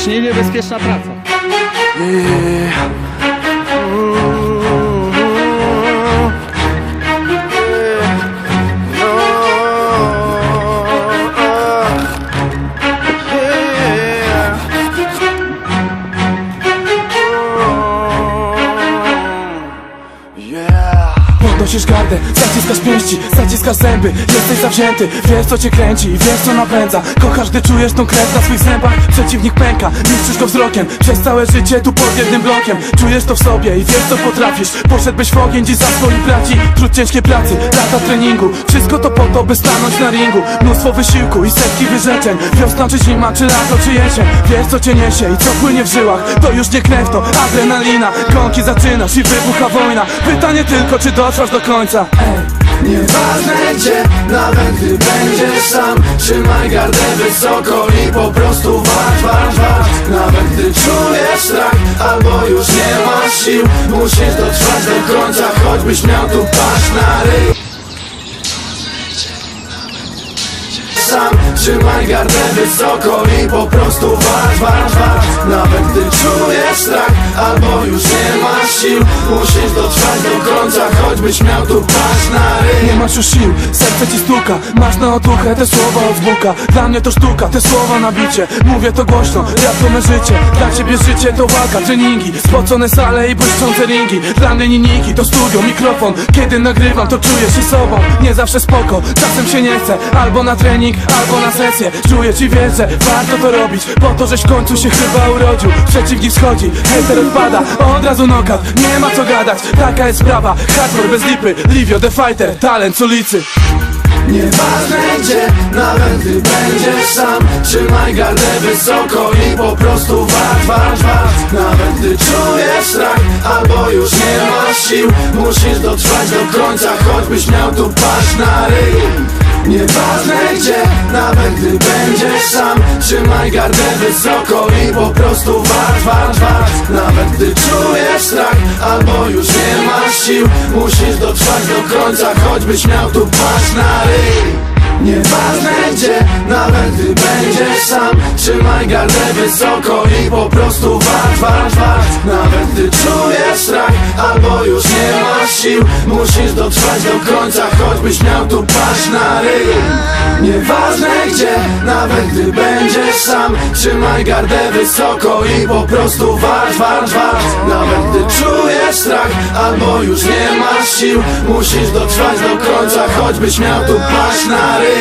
Strasznie niebezpieczna praca. Podnosisz gardę, zaciskasz pięści, zaciskasz zęby. Jesteś zawzięty, wiesz co cię kręci i wiesz co napędza. Kochasz, gdy czujesz tą krew na swych zębach. Przeciwnik pęka, niszczysz go wzrokiem. Przez całe życie tu pod jednym blokiem. Czujesz to w sobie i wiesz co potrafisz. Poszedłbyś w ogień dziś za swoich braci. Trud ciężkiej pracy, lata treningu. Wszystko to po to, by stanąć na ringu. Mnóstwo wysiłku i setki wyrzeczeń. Wiosna czy zima, czy lato, czy jesień. Wiesz co cię niesie i co płynie w żyłach. To już nie krew, to adrenalina. Gąki zaczynasz i wybucha wojna. Pytanie tylko, czy dotrwasz do końca. Nieważne gdzie, nawet gdy będziesz sam, trzymaj gardę wysoko i po prostu walcz. Nawet gdy czujesz strach, albo już nie masz sił, musisz dotrwać do końca, choćbyś miał tu paść na ryj. Sam, trzymaj gardę wysoko i po prostu walcz. Nawet gdy czujesz strach, albo już nie masz sił, musisz dotrwać do końca, choćbyś miał tu paść na ryj. Nie masz już sił, serce ci stuka. Masz na otuchę te słowa od Buka. Dla mnie to sztuka, te słowa na bicie. Mówię to głośno, rap to me życie. Dla ciebie życie to walka, treningi, spocone sale i błyszczące ringi. Dla mnie linijki to studio, mikrofon. Kiedy nagrywam to czuję się sobą. Nie zawsze spoko, czasem się nie chce. Albo na trening, albo na sesję. Czuję ci wierzę, warto to robić. Po to, żeś w końcu się chyba urodził. Przeciwnik schodzi, hater odpada. Od razu knockout, nie ma co gadać. Taka jest sprawa, hardcore bez lipy. Livio the fighter, talent z ulicy. Nieważne gdzie, nawet gdy będziesz sam, trzymaj gardę wysoko i po prostu walcz. Nawet gdy czujesz strach, albo już nie masz sił, musisz dotrwać do końca, choćbyś miał tu paść na ryj. Nieważne gdzie, nawet gdy będziesz sam, trzymaj gardę wysoko i po prostu walcz. Nawet gdy czujesz strach, albo już nie masz sił, musisz dotrwać do końca, choćbyś miał tu paść na ryj. Nieważne gdzie, nawet gdy będziesz sam, trzymaj gardę wysoko i po prostu walcz. Nawet gdy czujesz strach, albo już nie masz sił, musisz dotrwać do końca, choćbyś miał tu paść na ryj. Nieważne gdzie, nawet gdy będziesz sam, trzymaj gardę wysoko i po prostu walcz. Nawet gdy czujesz strach, albo już nie masz sił, musisz dotrwać do końca, choćbyś miał tu paść na ryj.